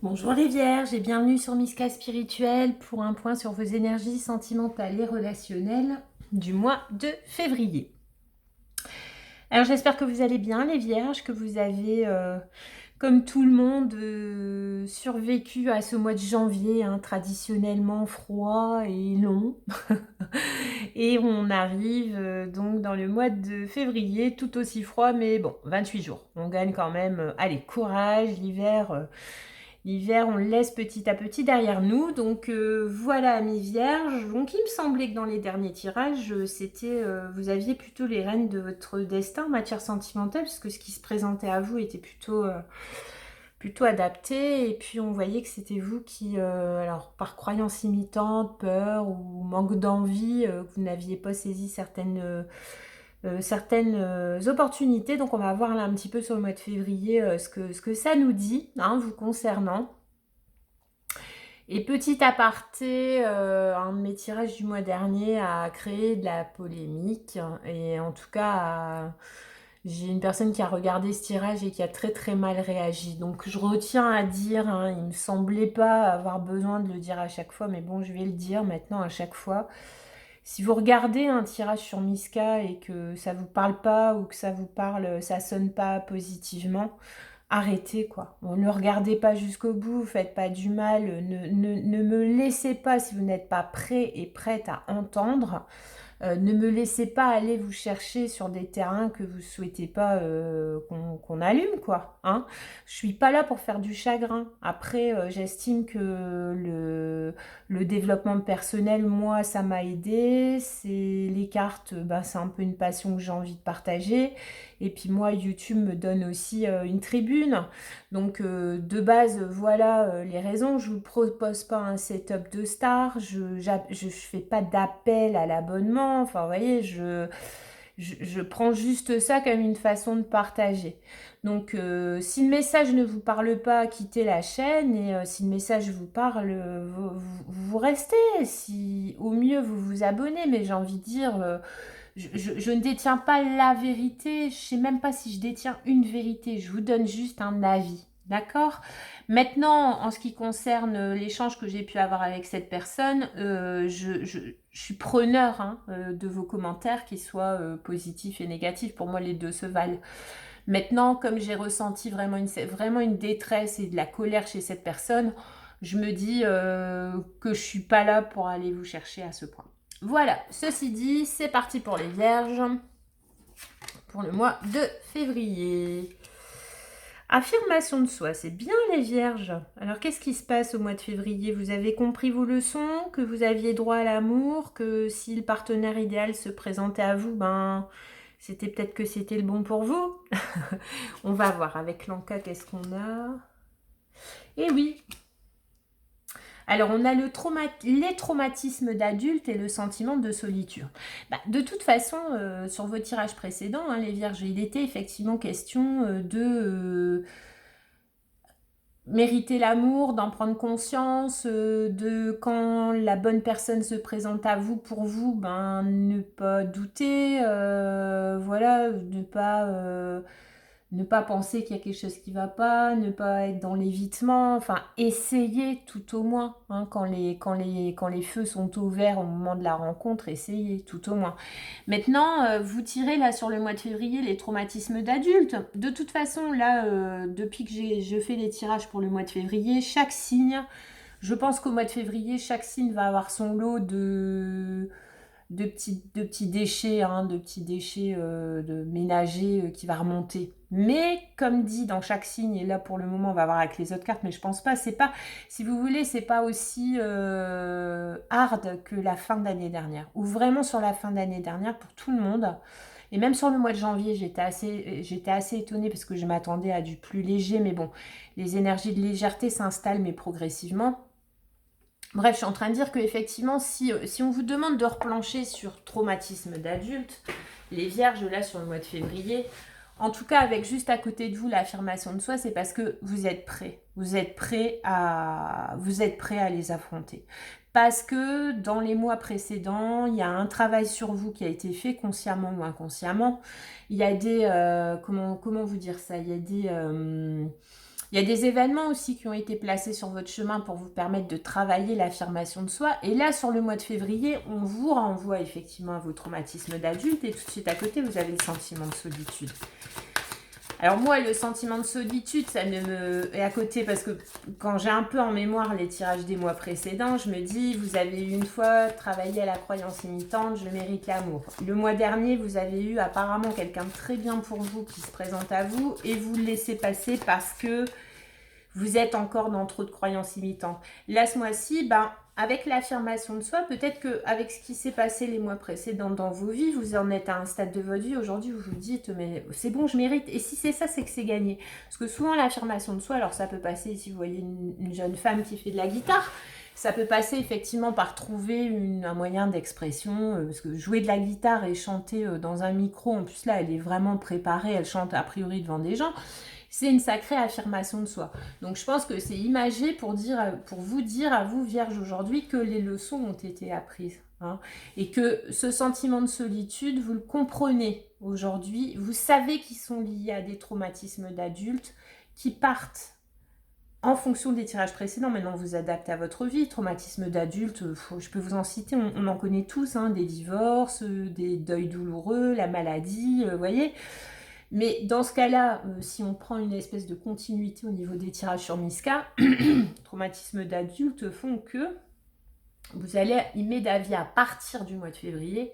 Bonjour les Vierges et bienvenue sur Miska Spirituel pour un point sur vos énergies sentimentales et relationnelles du mois de février. Alors j'espère que vous allez bien les Vierges, que vous avez, comme tout le monde, survécu à ce mois de janvier, hein, traditionnellement froid et long. Et on arrive donc dans le mois de février, tout aussi froid, mais bon, 28 jours. On gagne quand même, allez, courage, l'hiver, on le laisse petit à petit derrière nous. Donc voilà, mes vierges. Donc il me semblait que dans les derniers tirages, vous aviez plutôt les rênes de votre destin en matière sentimentale, parce que ce qui se présentait à vous était plutôt adapté. Et puis on voyait que c'était vous qui, alors par croyance limitante, peur ou manque d'envie, que vous n'aviez pas saisi certaines opportunités. Donc on va voir là un petit peu sur le mois de février ce que ça nous dit, hein, vous concernant. Et petit aparté, un de mes tirages du mois dernier a créé de la polémique. Et en tout cas, j'ai une personne qui a regardé ce tirage et qui a très très mal réagi. Donc je retiens à dire, hein, il me semblait pas avoir besoin de le dire à chaque fois, mais bon, je vais le dire maintenant à chaque fois. Si vous regardez un tirage sur Miska et que ça vous parle pas ou que ça vous parle, ça sonne pas positivement, arrêtez quoi. Bon, ne regardez pas jusqu'au bout, faites pas du mal, ne me laissez pas si vous n'êtes pas prêt et prête à entendre. Ne me laissez pas aller vous chercher sur des terrains que vous souhaitez pas qu'on allume, quoi. Hein. Je suis pas là pour faire du chagrin. Après, j'estime que le développement personnel, moi, ça m'a aidé. C'est les cartes, bah, c'est un peu une passion que j'ai envie de partager. Et puis moi, YouTube me donne aussi une tribune. Donc de base, voilà les raisons. Je ne vous propose pas un setup de star. Je ne fais pas d'appel à l'abonnement. Enfin, vous voyez, je prends juste ça comme une façon de partager. Donc si le message ne vous parle pas, quittez la chaîne. Et si le message vous parle, vous restez. Si au mieux, vous vous abonnez. Mais j'ai envie de dire... je ne détiens pas la vérité, je ne sais même pas si je détiens une vérité, je vous donne juste un avis, d'accord? Maintenant, en ce qui concerne l'échange que j'ai pu avoir avec cette personne, je suis preneur, hein, de vos commentaires, qu'ils soient positifs et négatifs. Pour moi, les deux se valent. Maintenant, comme j'ai ressenti vraiment une détresse et de la colère chez cette personne, je me dis que je suis pas là pour aller vous chercher à ce point. Voilà, ceci dit, c'est parti pour les vierges pour le mois de février. Affirmation de soi, c'est bien les vierges. Alors qu'est-ce qui se passe au mois de février? Vous avez compris vos leçons, que vous aviez droit à l'amour, que si le partenaire idéal se présentait à vous, ben c'était peut-être que c'était le bon pour vous. On va voir avec l'Anka qu'est-ce qu'on a. Et oui, alors, on a les traumatismes d'adulte et le sentiment de solitude. Bah, de toute façon, sur vos tirages précédents, hein, les vierges, il était effectivement question de mériter l'amour, d'en prendre conscience, de quand la bonne personne se présente à vous, pour vous, ben, ne pas douter, voilà, ne pas penser qu'il y a quelque chose qui ne va pas, ne pas être dans l'évitement, enfin essayez tout au moins, hein, quand les feux sont ouverts au moment de la rencontre, essayez tout au moins. Maintenant, vous tirez là sur le mois de février les traumatismes d'adultes. De toute façon, là, depuis que je fais les tirages pour le mois de février, chaque signe, je pense qu'au mois de février, chaque signe va avoir son lot de petits déchets, hein, de petits déchets de ménagers qui va remonter. Mais comme dit dans chaque signe, et là pour le moment on va voir avec les autres cartes, mais je pense pas, c'est pas, si vous voulez, c'est pas aussi hard que la fin d'année dernière, ou vraiment sur la fin d'année dernière pour tout le monde. Et même sur le mois de janvier, j'étais assez étonnée parce que je m'attendais à du plus léger, mais bon, les énergies de légèreté s'installent, mais progressivement. Bref, je suis en train de dire qu'effectivement, si on vous demande de replancher sur traumatisme d'adulte, les vierges, là, sur le mois de février, en tout cas, avec juste à côté de vous l'affirmation de soi, c'est parce que vous êtes prêts. Vous êtes prêts à les affronter. Parce que dans les mois précédents, il y a un travail sur vous qui a été fait consciemment ou inconsciemment. Il y a des... comment vous dire ça? Il y a Il y a des événements aussi qui ont été placés sur votre chemin pour vous permettre de travailler l'affirmation de soi. Et là, sur le mois de février, on vous renvoie effectivement à vos traumatismes d'adulte. Et tout de suite à côté, vous avez le sentiment de solitude. Alors moi, le sentiment de solitude, ça ne me... est à côté parce que quand j'ai un peu en mémoire les tirages des mois précédents, je me dis, vous avez eu une fois travaillé à la croyance limitante, je mérite l'amour. Le mois dernier, vous avez eu apparemment quelqu'un de très bien pour vous qui se présente à vous et vous le laissez passer parce que vous êtes encore dans trop de croyances limitantes. Là, ce mois-ci, avec l'affirmation de soi, peut-être qu'avec ce qui s'est passé les mois précédents dans vos vies, vous en êtes à un stade de votre vie aujourd'hui où vous vous dites, mais c'est bon, je mérite. Et si c'est ça, c'est que c'est gagné. Parce que souvent, l'affirmation de soi, alors ça peut passer, si vous voyez une jeune femme qui fait de la guitare, ça peut passer effectivement par trouver un moyen d'expression, parce que jouer de la guitare et chanter dans un micro, en plus là, elle est vraiment préparée, elle chante a priori devant des gens. C'est une sacrée affirmation de soi. Donc je pense que c'est imagé pour vous dire à vous, Vierge, aujourd'hui, que les leçons ont été apprises. Hein, et que ce sentiment de solitude, vous le comprenez aujourd'hui. Vous savez qu'ils sont liés à des traumatismes d'adultes qui partent en fonction des tirages précédents. Maintenant, vous adaptez à votre vie. Traumatisme d'adulte, je peux vous en citer, on en connaît tous, hein, des divorces, des deuils douloureux, la maladie, vous voyez. Mais dans ce cas-là, si on prend une espèce de continuité au niveau des tirages sur Miska, traumatismes d'adultes font que vous allez aimer d'avis à partir du mois de février.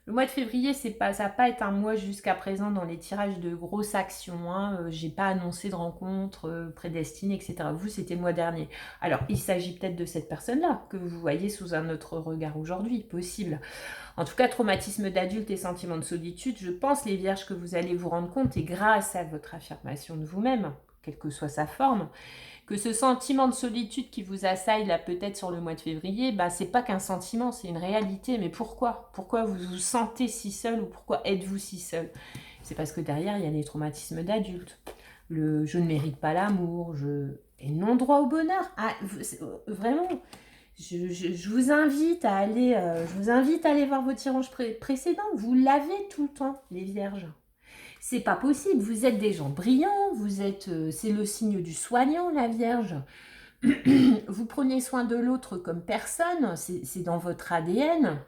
Le mois de février, ça va pas être un mois jusqu'à présent dans les tirages de grosses actions. Hein. J'ai pas annoncé de rencontres prédestinées, etc. Vous, c'était le mois dernier. Alors, il s'agit peut-être de cette personne-là que vous voyez sous un autre regard aujourd'hui, possible. En tout cas, traumatisme d'adulte et sentiment de solitude, je pense, les vierges, que vous allez vous rendre compte, et grâce à votre affirmation de vous-même, quelle que soit sa forme, que ce sentiment de solitude qui vous assaille là peut-être sur le mois de février, c'est pas qu'un sentiment, c'est une réalité. Mais pourquoi? Pourquoi vous vous sentez si seul ou pourquoi êtes-vous si seul? C'est parce que derrière, il y a les traumatismes d'adulte. Le je ne mérite pas l'amour, et non-droit au bonheur. Vraiment... Je vous invite à aller voir vos tirages précédents. Vous l'avez tout le temps, les vierges. C'est pas possible. Vous êtes des gens brillants. C'est le signe du soignant, la vierge. Vous prenez soin de l'autre comme personne. C'est dans votre ADN.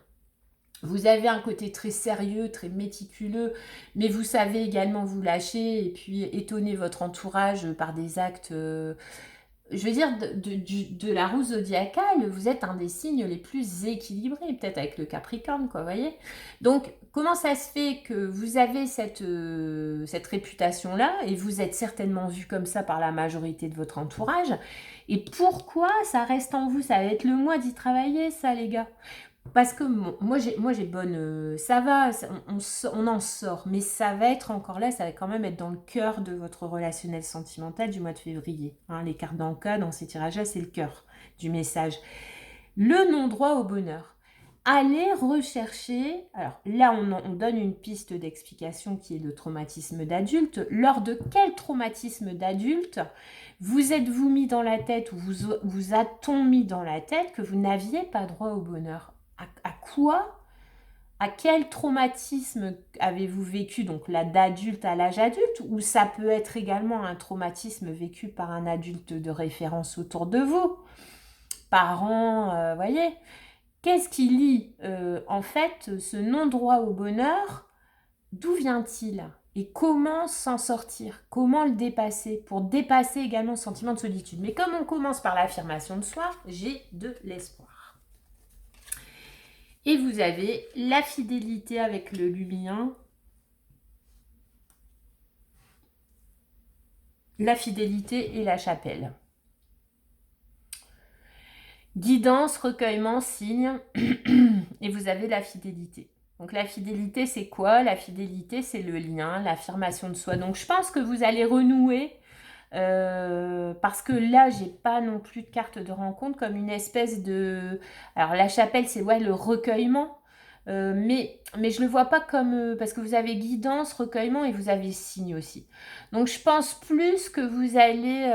Vous avez un côté très sérieux, très méticuleux, mais vous savez également vous lâcher et puis étonner votre entourage par des actes... je veux dire, de la roue zodiacale, vous êtes un des signes les plus équilibrés, peut-être avec le Capricorne, quoi, vous voyez. Donc, comment ça se fait que vous avez cette réputation-là, et vous êtes certainement vu comme ça par la majorité de votre entourage, et pourquoi ça reste en vous? Ça va être le mois d'y travailler, ça, les gars. Parce que moi j'ai bonne... ça va, on en sort, mais ça va être encore là, ça va quand même être dans le cœur de votre relationnel sentimental du mois de février. Hein, les cartes d'Anka, dans ces tirages-là, c'est le cœur du message. Le non-droit au bonheur. Allez rechercher... Alors là, on donne une piste d'explication qui est le traumatisme d'adulte. Lors de quel traumatisme d'adulte vous êtes-vous mis dans la tête ou vous a-t-on mis dans la tête que vous n'aviez pas droit au bonheur? À quoi? À quel traumatisme avez-vous vécu, donc là, d'adulte à l'âge adulte, ou ça peut être également un traumatisme vécu par un adulte de référence autour de vous, parents, voyez. Qu'est-ce qui lie, en fait, ce non-droit au bonheur? D'où vient-il? Et comment s'en sortir? Comment le dépasser? Pour dépasser également le sentiment de solitude. Mais comme on commence par l'affirmation de soi, j'ai de l'espoir. Et vous avez la fidélité avec le luminien. La fidélité et la chapelle. Guidance, recueillement, signe. Et vous avez la fidélité. Donc la fidélité, c'est quoi? La fidélité, c'est le lien, l'affirmation de soi. Donc je pense que vous allez renouer... parce que là, j'ai pas non plus de carte de rencontre comme une espèce de... Alors la chapelle, c'est le recueillement. Mais je le vois pas comme... parce que vous avez guidance, recueillement et vous avez signe aussi. Donc je pense plus que vous allez...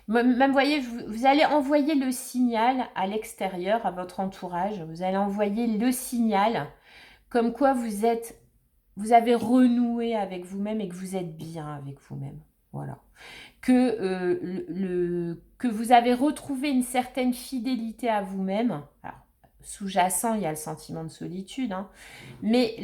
Même, vous voyez, vous allez envoyer le signal à l'extérieur, à votre entourage. Vous allez envoyer le signal comme quoi vous êtes vous avez renoué avec vous-même et que vous êtes bien avec vous-même. Voilà. Que vous avez retrouvé une certaine fidélité à vous-même. Alors, sous-jacent, il y a le sentiment de solitude, hein, mais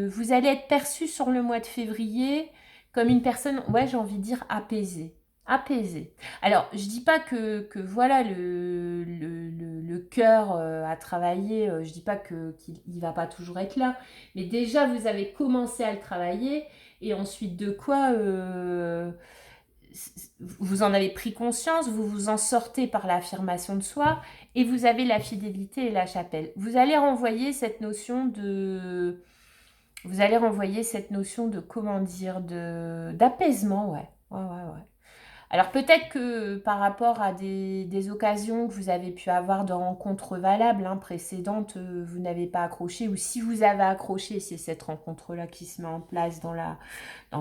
vous allez être perçu sur le mois de février comme une personne, ouais, j'ai envie de dire apaisée. Apaisée. Alors, je dis pas que voilà, le cœur à travailler, je dis pas qu'il ne va pas toujours être là, mais déjà, vous avez commencé à le travailler, et ensuite de quoi vous en avez pris conscience, vous vous en sortez par l'affirmation de soi, et vous avez la fidélité et la chapelle. Vous allez renvoyer cette notion de... Vous allez renvoyer cette notion de, comment dire, d'apaisement, ouais. Ouais, ouais, ouais. Alors peut-être que par rapport à des occasions que vous avez pu avoir de rencontres valables hein, précédentes, vous n'avez pas accroché, ou si vous avez accroché, c'est cette rencontre-là qui se met en place dans le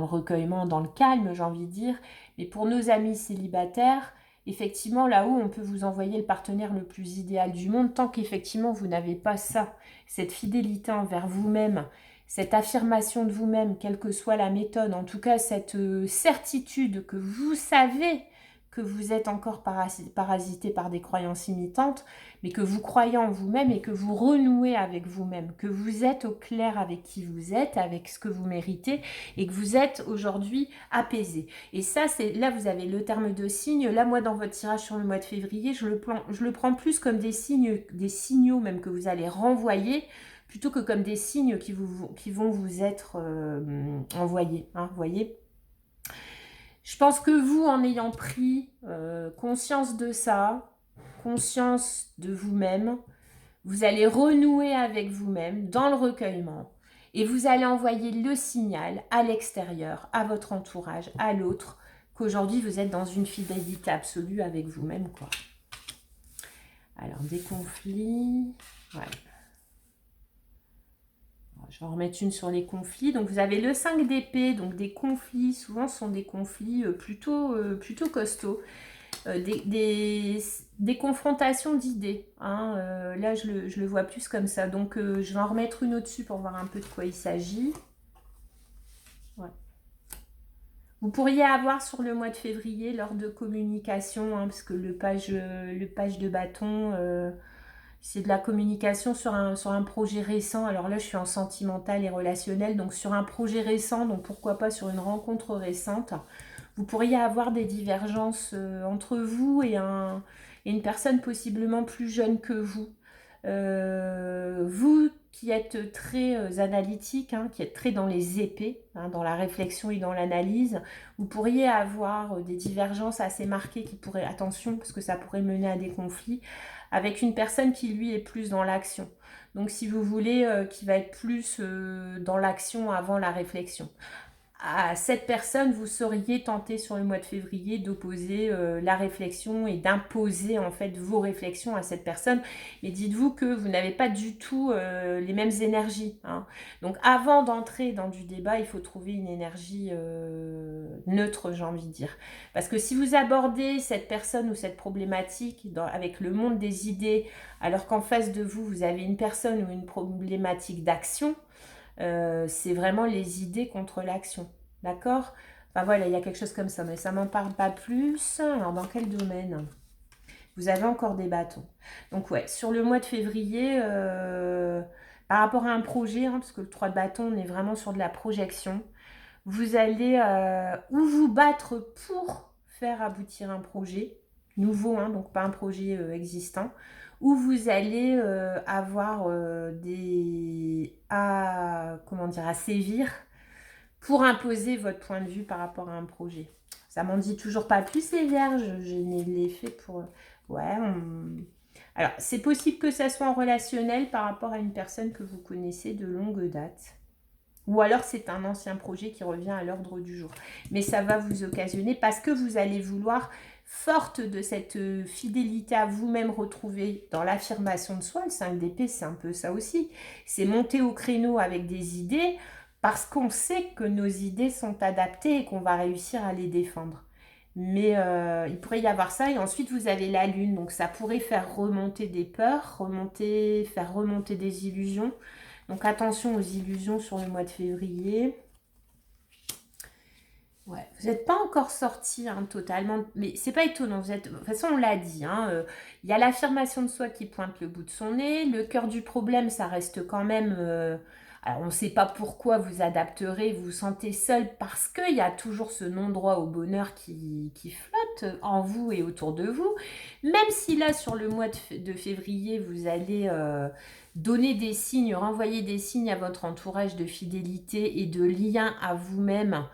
recueillement, dans le calme, j'ai envie de dire. Mais pour nos amis célibataires, effectivement, là-haut, on peut vous envoyer le partenaire le plus idéal du monde, tant qu'effectivement, vous n'avez pas ça, cette fidélité envers vous-même, cette affirmation de vous-même, quelle que soit la méthode, en tout cas cette certitude que vous savez que vous êtes encore parasité par des croyances imitantes, mais que vous croyez en vous-même et que vous renouez avec vous-même, que vous êtes au clair avec qui vous êtes, avec ce que vous méritez, et que vous êtes aujourd'hui apaisé. Et ça, c'est là, vous avez le terme de signe. Là, moi, dans votre tirage sur le mois de février, je le prends plus comme des signes, des signaux même que vous allez renvoyer, plutôt que comme des signes qui vont vous être envoyés. Hein, voyez. Je pense que vous, en ayant pris conscience de ça, conscience de vous-même, vous allez renouer avec vous-même dans le recueillement et vous allez envoyer le signal à l'extérieur, à votre entourage, à l'autre, qu'aujourd'hui vous êtes dans une fidélité absolue avec vous-même, quoi. Alors, des conflits... Ouais. Je vais en remettre une sur les conflits. Donc, vous avez le 5 d'épée, donc des conflits. Souvent, ce sont des conflits plutôt costauds. Des confrontations d'idées. Hein. Là, je le vois plus comme ça. Donc, je vais en remettre une au-dessus pour voir un peu de quoi il s'agit. Ouais. Vous pourriez avoir sur le mois de février, lors de communication, hein, parce que le page de bâton... c'est de la communication sur un projet récent. Alors là, je suis en sentimental et relationnel, donc sur un projet récent, donc pourquoi pas sur une rencontre récente. Vous pourriez avoir des divergences entre vous et une personne possiblement plus jeune que vous. Vous qui êtes très analytique, hein, qui êtes très dans les épées, hein, dans la réflexion et dans l'analyse, vous pourriez avoir des divergences assez marquées qui pourraient, attention, parce que ça pourrait mener à des conflits, avec une personne qui lui est plus dans l'action. Donc si vous voulez, qui va être plus dans l'action avant la réflexion. À cette personne, vous seriez tenté sur le mois de février d'opposer la réflexion et d'imposer en fait vos réflexions à cette personne. Mais dites-vous que vous n'avez pas du tout les mêmes énergies. Hein. Donc avant d'entrer dans du débat, il faut trouver une énergie neutre, j'ai envie de dire. Parce que si vous abordez cette personne ou cette problématique avec le monde des idées, alors qu'en face de vous, vous avez une personne ou une problématique d'action, c'est vraiment les idées contre l'action. D'accord? Enfin voilà, il y a quelque chose comme ça, mais ça m'en parle pas plus. Alors dans quel domaine? Vous avez encore des bâtons. Donc ouais, sur le mois de février, par rapport à un projet, hein, parce que le 3 de bâton, on est vraiment sur de la projection, vous allez ou vous battre pour faire aboutir un projet nouveau, hein, donc pas un projet existant, où vous allez avoir comment dire, à sévir pour imposer votre point de vue par rapport à un projet. Ça m'en dit toujours pas plus les vierges, je n'ai les fait pour... Ouais, alors c'est possible que ça soit en relationnel par rapport à une personne que vous connaissez de longue date. Ou alors c'est un ancien projet qui revient à l'ordre du jour. Mais ça va vous occasionner parce que vous allez vouloir, forte de cette fidélité à vous-même retrouvée dans l'affirmation de soi, le 5 d'épée c'est un peu ça aussi, c'est monter au créneau avec des idées parce qu'on sait que nos idées sont adaptées et qu'on va réussir à les défendre. Mais il pourrait y avoir ça et ensuite vous avez la lune, donc ça pourrait faire remonter des peurs, faire remonter des illusions. Donc attention aux illusions sur le mois de février. Ouais, vous n'êtes pas encore sorti hein, totalement, mais c'est pas étonnant. Vous êtes, de toute façon, on l'a dit. Il y a l'affirmation de soi qui pointe le bout de son nez. Le cœur du problème, ça reste quand même. Alors, on ne sait pas pourquoi vous adapterez, vous vous sentez seul parce qu'il y a toujours ce non-droit au bonheur qui flotte en vous et autour de vous. Même si là, sur le mois de février, vous allez donner des signes, renvoyer des signes à votre entourage de fidélité et de lien à vous-même.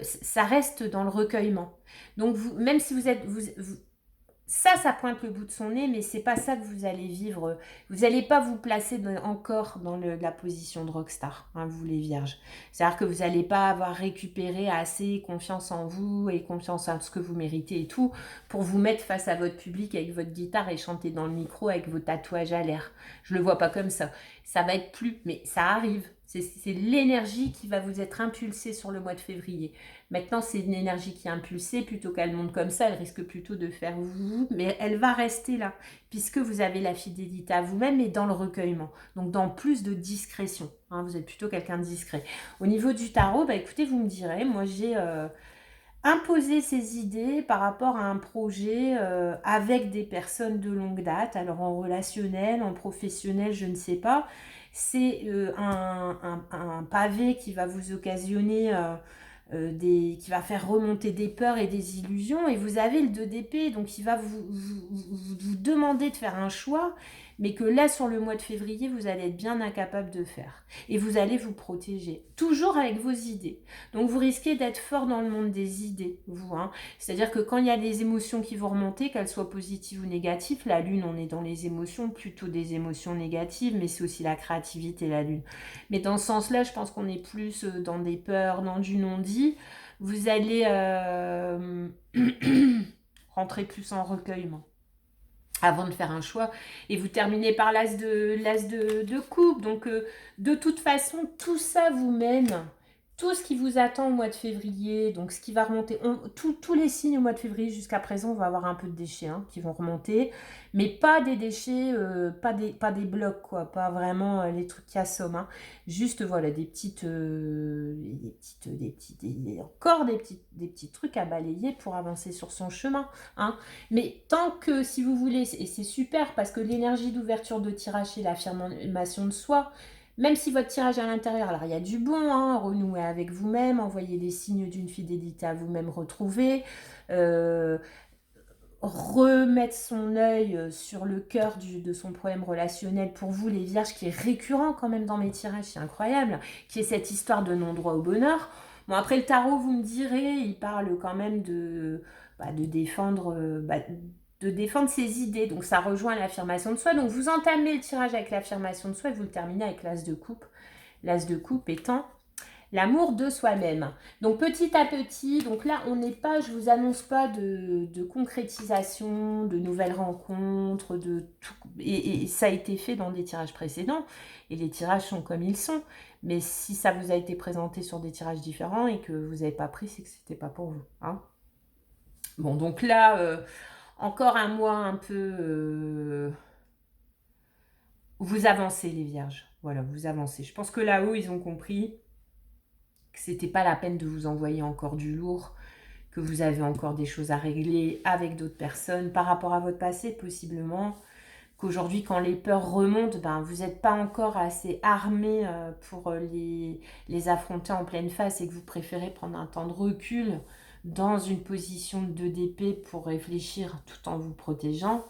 Ça reste dans le recueillement. Donc, même si vous êtes... ça pointe le bout de son nez, mais c'est pas ça que vous allez vivre. Vous n'allez pas vous placer encore dans la position de rockstar, hein, vous les vierges. C'est-à-dire que vous n'allez pas avoir récupéré assez confiance en vous et confiance en ce que vous méritez et tout pour vous mettre face à votre public avec votre guitare et chanter dans le micro avec vos tatouages à l'air. Je le vois pas comme ça. Ça va être plus, mais ça arrive. C'est l'énergie qui va vous être impulsée sur le mois de février. Maintenant, c'est une énergie qui est impulsée, plutôt qu'elle monte comme ça, elle risque plutôt de faire vous, mais elle va rester là, puisque vous avez la fidélité à vous-même et dans le recueillement, donc dans plus de discrétion. Hein, vous êtes plutôt quelqu'un de discret. Au niveau du tarot, bah écoutez, vous me direz, moi j'ai imposé ces idées par rapport à un projet avec des personnes de longue date, alors en relationnel, en professionnel, je ne sais pas. C'est un pavé qui va vous occasionner qui va faire remonter des peurs et des illusions. Et vous avez le 2 d'épée, donc il va vous demander de faire un choix, mais que là, sur le mois de février, vous allez être bien incapable de faire. Et vous allez vous protéger, toujours avec vos idées. Donc vous risquez d'être fort dans le monde des idées, vous. Hein. C'est-à-dire que quand il y a des émotions qui vont remonter, qu'elles soient positives ou négatives, la lune, on est dans les émotions, plutôt des émotions négatives, mais c'est aussi la créativité, la lune. Mais dans ce sens-là, je pense qu'on est plus dans des peurs, dans du non-dit. Vous allez rentrer plus en recueillement avant de faire un choix. Et vous terminez par l'as de coupe. Donc, de toute façon, tout ça vous mène... Tout ce qui vous attend au mois de février, donc ce qui va remonter, tous les signes au mois de février jusqu'à présent, on va avoir un peu de déchets hein, qui vont remonter, mais pas des déchets, pas des blocs, quoi, pas vraiment les trucs qui assomment, hein. Juste voilà, encore des petits trucs à balayer pour avancer sur son chemin. Hein. Mais tant que, si vous voulez, et c'est super parce que l'énergie d'ouverture de tirage, c'est l'affirmation de soi. Même si votre tirage à l'intérieur, alors il y a du bon, hein, renouer avec vous-même, envoyer des signes d'une fidélité à vous-même retrouvée, remettre son œil sur le cœur de son problème relationnel pour vous les vierges, qui est récurrent quand même dans mes tirages, c'est incroyable, qui est cette histoire de non-droit au bonheur. Bon après le tarot, vous me direz, il parle quand même de défendre... de défendre ses idées. Donc ça rejoint l'affirmation de soi. Donc vous entamez le tirage avec l'affirmation de soi et vous le terminez avec l'as de coupe. L'as de coupe étant l'amour de soi-même. Donc petit à petit, donc là on n'est pas, je vous annonce pas de concrétisation, de nouvelles rencontres, de tout, et ça a été fait dans des tirages précédents, et les tirages sont comme ils sont. Mais si ça vous a été présenté sur des tirages différents et que vous n'avez pas pris, c'est que c'était pas pour vous. Hein. Bon, donc là, encore un mois un peu... vous avancez les vierges. Voilà, vous avancez. Je pense que là-haut, ils ont compris que c'était pas la peine de vous envoyer encore du lourd, que vous avez encore des choses à régler avec d'autres personnes par rapport à votre passé, possiblement. Qu'aujourd'hui, quand les peurs remontent, ben, vous n'êtes pas encore assez armé pour les affronter en pleine face et que vous préférez prendre un temps de recul dans une position de 2 d'épée pour réfléchir tout en vous protégeant.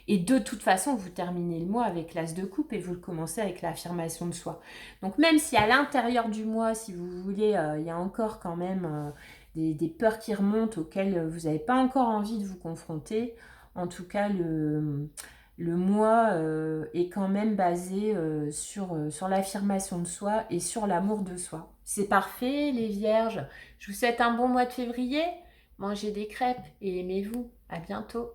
Et de toute façon, vous terminez le mois avec l'as de coupe et vous le commencez avec l'affirmation de soi. Donc même si à l'intérieur du mois, si vous voulez, il y a encore quand même des peurs qui remontent auxquelles vous n'avez pas encore envie de vous confronter, en tout cas, le mois est quand même basé sur l'affirmation de soi et sur l'amour de soi. C'est parfait, les vierges. Je vous souhaite un bon mois de février. Mangez des crêpes et aimez-vous. À bientôt.